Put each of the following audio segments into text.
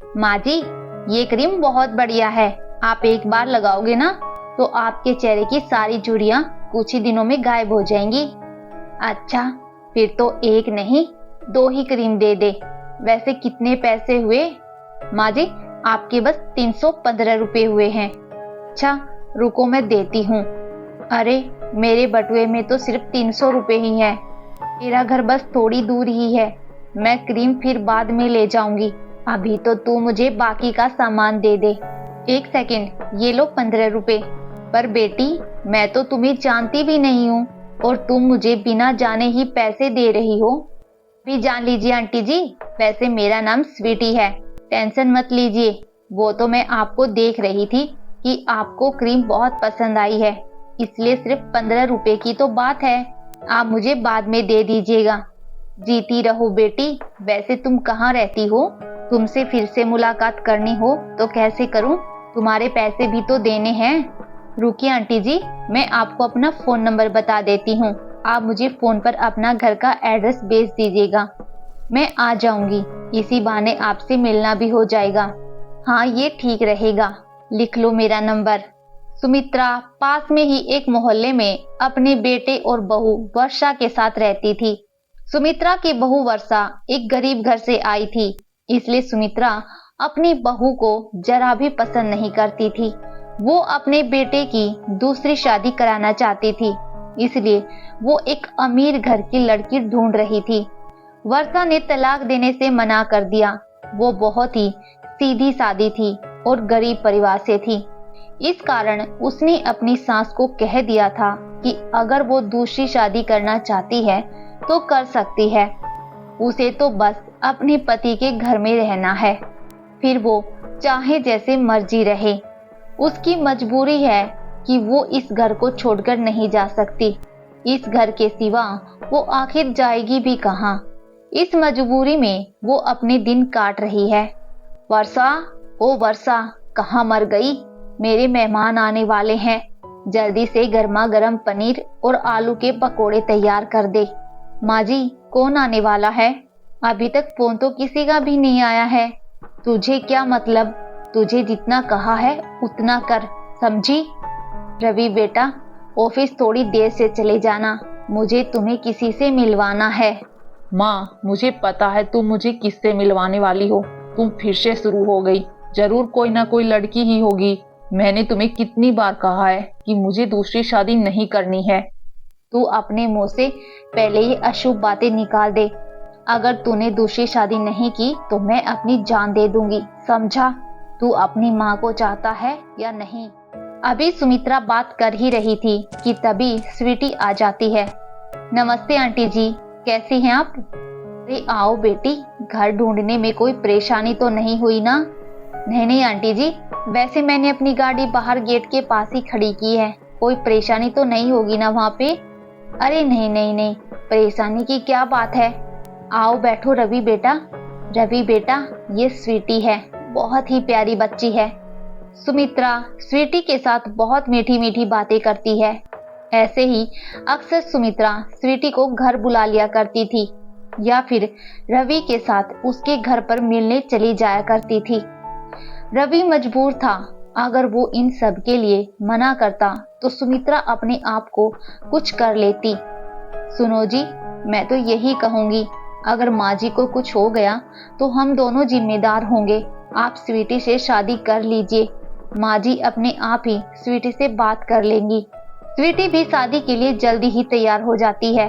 माँ जी, ये क्रीम बहुत बढ़िया है। आप एक बार लगाओगे ना तो आपके चेहरे की सारी झुर्रियाँ कुछ ही दिनों में गायब हो जाएंगी। अच्छा, फिर तो एक नहीं 2 ही क्रीम दे दे। वैसे कितने पैसे हुए? माँ जी, आपके बस 315 रुपए हुए हैं। अच्छा, रुको मैं देती हूँ। अरे, मेरे बटुए में तो सिर्फ 300 रुपए ही है। मेरा घर बस थोड़ी दूर ही है। मैं क्रीम फिर बाद में ले जाऊंगी। अभी तो तू मुझे बाकी का सामान दे दे। एक सेकंड, ये लो 15 रुपए। पर बेटी, मैं तो तुम्हें जानती भी नहीं हूँ और तुम मुझे बिना जाने ही पैसे दे रही हो। भी जान लीजिए आंटी जी, वैसे मेरा नाम स्वीटी है। टेंशन मत लीजिए। वो तो मैं आपको देख रही थी कि आपको क्रीम बहुत पसंद आई है, इसलिए सिर्फ 15 रुपए की तो बात है। आप मुझे बाद में दे दीजिएगा। जीती रहो बेटी। वैसे तुम कहाँ रहती हो? तुमसे फिर से मुलाकात करनी हो तो कैसे करूं? तुम्हारे पैसे भी तो देने हैं। रुकिए आंटी जी, मैं आपको अपना फोन नंबर बता देती हूँ। आप मुझे फोन पर अपना घर का एड्रेस भेज दीजिएगा। मैं आ जाऊंगी। इसी बहाने आपसे मिलना भी हो जाएगा। हाँ, ये ठीक रहेगा। लिख लो मेरा नंबर। सुमित्रा पास में ही एक मोहल्ले में अपने बेटे और बहू वर्षा के साथ रहती थी। सुमित्रा की बहू वर्षा एक गरीब घर से आई थी, इसलिए सुमित्रा अपनी बहू को जरा भी पसंद नहीं करती थी। वो अपने बेटे की दूसरी शादी कराना चाहती थी, इसलिए वो एक अमीर घर की लड़की ढूंढ रही थी। वर्षा ने तलाक देने से मना कर दिया। वो बहुत ही सीधी सादी थी और गरीब परिवार से थी। इस कारण उसने अपनी सास को कह दिया था कि अगर वो दूसरी शादी करना चाहती है तो कर सकती है। उसे तो बस अपने पति के घर में रहना है, फिर वो चाहे जैसे मर्जी रहे। उसकी मजबूरी है कि वो इस घर को छोड़कर नहीं जा सकती। इस घर के सिवा वो आखिर जाएगी भी कहाँ? इस मजबूरी में वो अपने दिन काट रही है। वर्षा, ओ वर्षा, कहाँ मर गई? मेरे मेहमान आने वाले हैं। जल्दी से गर्मा गर्म पनीर और आलू के पकोड़े तैयार कर दे। माँ जी, कौन आने वाला है? अभी तक फोन तो किसी का भी नहीं आया है। तुझे क्या मतलब? तुझे जितना कहा है उतना कर, समझी? रवि बेटा, ऑफिस थोड़ी देर से चले जाना। मुझे तुम्हें किसी से मिलवाना है। माँ, मुझे पता है तुम मुझे किससे मिलवाने वाली हो। तुम फिर से शुरू हो गई। जरूर कोई ना कोई लड़की ही होगी। मैंने तुम्हें कितनी बार कहा है कि मुझे दूसरी शादी नहीं करनी है। तू अपने मुंह से पहले ये अशुभ बातें निकाल दे। अगर तूने दूसरी शादी नहीं की तो मैं अपनी जान दे दूंगी, समझा? तू अपनी माँ को चाहता है या नहीं? अभी सुमित्रा बात कर ही रही थी कि तभी स्वीटी आ जाती है। नमस्ते आंटी जी, कैसी हैं आप? अरे आओ बेटी, घर ढूंढने में कोई परेशानी तो नहीं हुई ना? नहीं नहीं आंटी जी, वैसे मैंने अपनी गाड़ी बाहर गेट के पास ही खड़ी की है। कोई परेशानी तो नहीं होगी ना वहाँ पे? अरे नहीं नहीं नहीं, परेशानी की क्या बात है। आओ बैठो रवि बेटा। रवि बेटा, ये स्वीटी है, बहुत ही प्यारी बच्ची है। सुमित्रा स्वीटी के साथ बहुत मीठी मीठी बातें करती है। ऐसे ही अक्सर सुमित्रा स्वीटी को घर बुला लिया करती थी या फिर रवि के साथ उसके घर पर मिलने चली जाया करती थी। रवि मजबूर था। अगर वो इन सब के लिए मना करता तो सुमित्रा अपने आप को कुछ कर लेती। सुनो जी, मैं तो यही कहूंगी, अगर माँ जी को कुछ हो गया तो हम दोनों जिम्मेदार होंगे। आप स्वीटी से शादी कर लीजिए। माँ जी अपने आप ही स्वीटी से बात कर लेंगी। स्वीटी भी शादी के लिए जल्दी ही तैयार हो जाती है।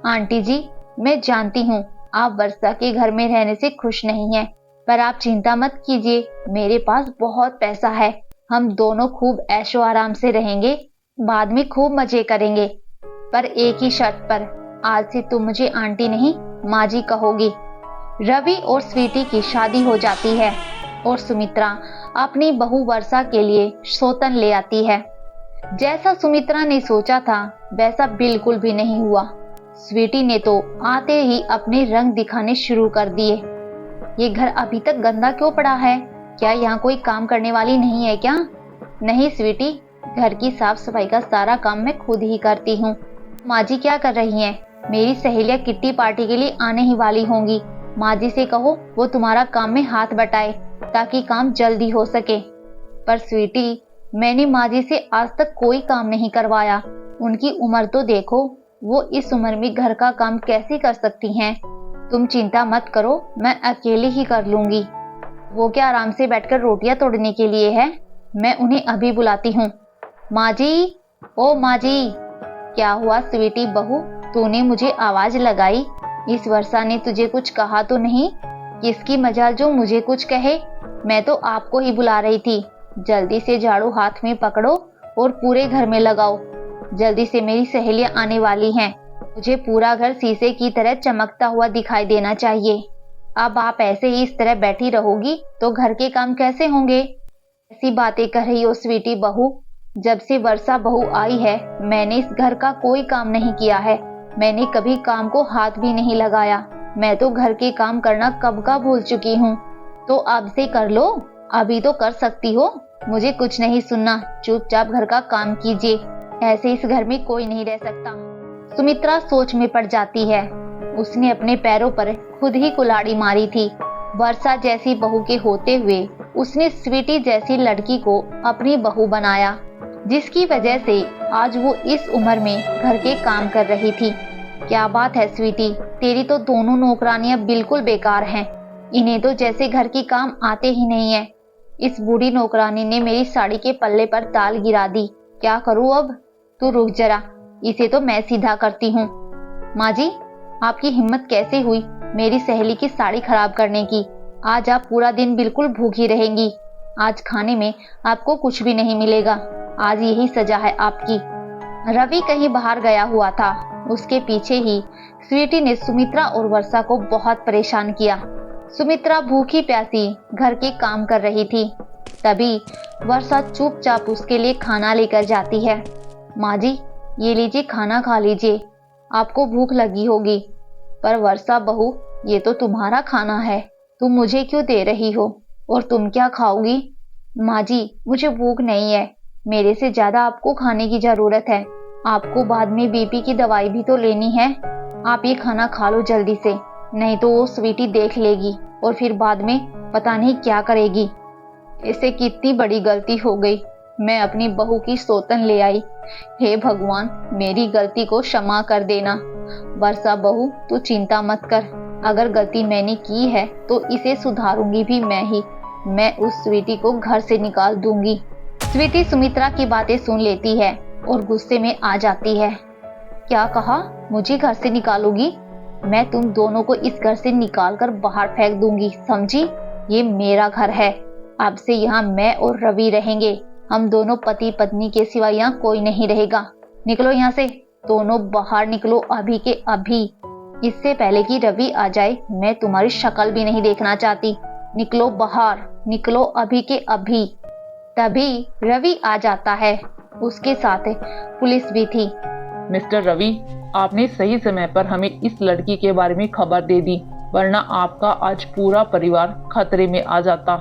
आंटी जी, मैं जानती हूँ आप वर्षा के घर में रहने से खुश नहीं हैं, पर आप चिंता मत कीजिए, मेरे पास बहुत पैसा है। हम दोनों खूब ऐशो आराम से रहेंगे, बाद में खूब मजे करेंगे। पर एक ही शर्त पर, आज से तुम मुझे आंटी नहीं माँ जी कहोगी। रवि और स्वीटी की शादी हो जाती है और सुमित्रा अपनी बहू वर्षा के लिए सौतन ले आती है। जैसा सुमित्रा ने सोचा था वैसा बिल्कुल भी नहीं हुआ। स्वीटी ने तो आते ही अपने रंग दिखाने शुरू कर दिए। ये घर अभी तक गंदा क्यों पड़ा है? क्या यहाँ कोई काम करने वाली नहीं है क्या? नहीं स्वीटी, घर की साफ सफाई का सारा काम मैं खुद ही करती हूँ। माँ जी क्या कर रही हैं? मेरी सहेलियाँ किट्टी पार्टी के लिए आने ही वाली होंगी। माँ जी से कहो वो तुम्हारा काम में हाथ बटाए। ताकि काम जल्दी हो सके। पर स्वीटी, मैंने माँ जी से आज तक कोई काम नहीं करवाया। उनकी उम्र तो देखो, वो इस उम्र में घर का काम कैसे कर सकती हैं। तुम चिंता मत करो, मैं अकेले ही कर लूंगी। वो क्या आराम से बैठकर रोटियां तोड़ने के लिए है? मैं उन्हें अभी बुलाती हूँ। माँ जी, ओ माँ जी। क्या हुआ स्वीटी बहू, तूने मुझे आवाज लगाई? इस वर्षा ने तुझे कुछ कहा तो नहीं? किसकी मजाल जो मुझे कुछ कहे? मैं तो आपको ही बुला रही थी। जल्दी से झाड़ू हाथ में पकड़ो और पूरे घर में लगाओ। जल्दी से, मेरी सहेलियां आने वाली हैं। मुझे पूरा घर शीशे की तरह चमकता हुआ दिखाई देना चाहिए। अब आप ऐसे ही इस तरह बैठी रहोगी तो घर के काम कैसे होंगे? ऐसी बातें कर रही हो स्वीटी बहू? जब से वर्षा बहू आई है, मैंने इस घर का कोई काम नहीं किया है। मैंने कभी काम को हाथ भी नहीं लगाया। मैं तो घर के काम करना कब का भूल चुकी हूँ। तो अब से कर लो, अभी तो कर सकती हो। मुझे कुछ नहीं सुनना, चुपचाप घर का काम कीजिए। ऐसे इस घर में कोई नहीं रह सकता। सुमित्रा सोच में पड़ जाती है। उसने अपने पैरों पर खुद ही कुल्हाड़ी मारी थी। वर्षा जैसी बहू के होते हुए उसने स्वीटी जैसी लड़की को अपनी बहू बनाया, जिसकी वजह से आज वो इस उम्र में घर के काम कर रही थी। क्या बात है स्वीटी, तेरी तो दोनों नौकरानियां बिल्कुल बेकार हैं। इन्हें तो जैसे घर की काम आते ही नहीं है। इस बूढ़ी नौकरानी ने मेरी साड़ी के पल्ले पर दाल गिरा दी। क्या करूं अब? तू रुक जरा, इसे तो मैं सीधा करती हूँ। माँ जी, आपकी हिम्मत कैसे हुई मेरी सहेली की साड़ी खराब करने की? आज आप पूरा दिन बिल्कुल भूखी रहेंगी। आज खाने में आपको कुछ भी नहीं मिलेगा। आज यही सजा है आपकी। रवि कहीं बाहर गया हुआ था। उसके पीछे ही स्वीटी ने सुमित्रा और वर्षा को बहुत परेशान किया। सुमित्रा भूखी प्यासी घर के काम कर रही थी। तभी वर्षा चुपचाप उसके लिए खाना लेकर जाती है। माँ जी, ये लीजिए, खाना खा लीजिए, आपको भूख लगी होगी। पर वर्षा बहू, ये तो तुम्हारा खाना है, तुम मुझे क्यों दे रही हो? और तुम क्या खाओगी? माँ जी, मुझे भूख नहीं है। मेरे से ज्यादा आपको खाने की जरूरत है। आपको बाद में बीपी की दवाई भी तो लेनी है। आप ये खाना खा लो जल्दी से, नहीं तो वो स्वीटी देख लेगी और फिर बाद में पता नहीं क्या करेगी। इसे कितनी बड़ी गलती हो गई, मैं अपनी बहू की सौतन ले आई। हे भगवान, मेरी गलती को क्षमा कर देना। वर्षा बहू, तू चिंता मत कर। अगर गलती मैंने की है तो इसे सुधारूंगी भी मैं ही। मैं उस स्वीटी को घर से निकाल दूंगी। स्वीटी सुमित्रा की बातें सुन लेती है और गुस्से में आ जाती है। क्या कहा? मुझे घर से निकालोगी? मैं तुम दोनों को इस घर से निकाल कर बाहर फेंक दूंगी, समझी? ये मेरा घर है। अब से यहाँ मैं और रवि रहेंगे। हम दोनों पति पत्नी के सिवा यहाँ कोई नहीं रहेगा। निकलो यहाँ से, दोनों बाहर निकलो अभी के अभी। इससे पहले कि रवि आ जाए, मैं तुम्हारी शक्ल भी नहीं देखना चाहती। निकलो बाहर, निकलो अभी के अभी। तभी रवि आ जाता है। उसके साथ पुलिस भी थी। मिस्टर रवि, आपने सही समय पर हमें इस लड़की के बारे में खबर दे दी, वरना आपका आज पूरा परिवार खतरे में आ जाता।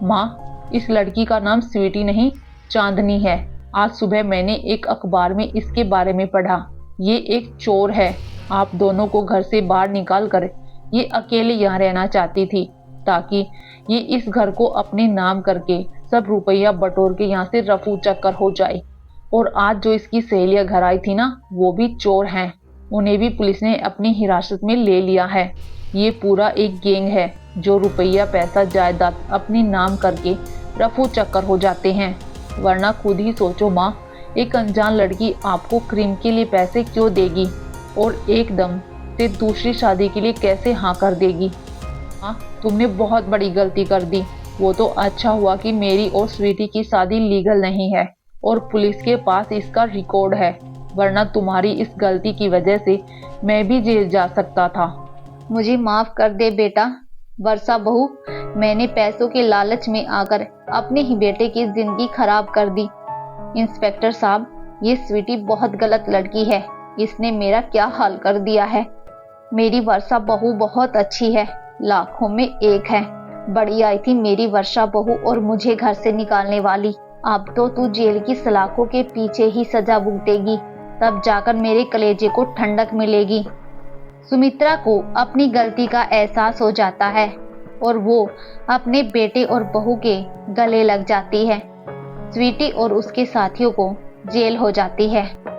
माँ, इस लड़की का नाम स्वीटी नहीं, चांदनी है। आज सुबह मैंने एक अखबार में इसके बारे में पढ़ा। ये एक चोर है। आप दोनों को घर से बाहर निकाल कर ये अकेले यहाँ रहना चाहती थी, ताकि ये इस घर को अपने नाम करके सब रुपया बटोर के यहाँ से रफू चक्कर हो जाए। और आज जो इसकी सहेलियां घर आई थी ना, वो भी चोर हैं। उन्हें भी पुलिस ने अपनी हिरासत में ले लिया है। ये पूरा एक गैंग है जो रुपया पैसा जायदाद अपने नाम करके रफू चक्कर हो जाते हैं। वरना खुद ही सोचो माँ, एक अनजान लड़की आपको क्रीम के लिए पैसे क्यों देगी और एकदम से दूसरी शादी के लिए कैसे हाँ कर देगी? हाँ, तुमने बहुत बड़ी गलती कर दी। वो तो अच्छा हुआ कि मेरी और स्वीटी की शादी लीगल नहीं है और पुलिस के पास इसका रिकॉर्ड है, वरना तुम्हारी इस गलती की वजह से मैं भी जेल जा सकता था। मुझे माफ कर दे बेटा। वर्षा बहू, मैंने पैसों के लालच में आकर अपने ही बेटे की जिंदगी खराब कर दी। इंस्पेक्टर साहब, ये स्वीटी बहुत गलत लड़की है। इसने मेरा क्या हाल कर दिया है। मेरी वर्षा बहू बहुत अच्छी है, लाखों में एक है। बड़ी आई थी मेरी वर्षा बहू और मुझे घर से निकालने वाली। अब तो तू जेल की सलाखों के पीछे ही सजा भुगतेगी, तब जाकर मेरे कलेजे को ठंडक मिलेगी। सुमित्रा को अपनी गलती का एहसास हो जाता है और वो अपने बेटे और बहू के गले लग जाती है। स्वीटी और उसके साथियों को जेल हो जाती है।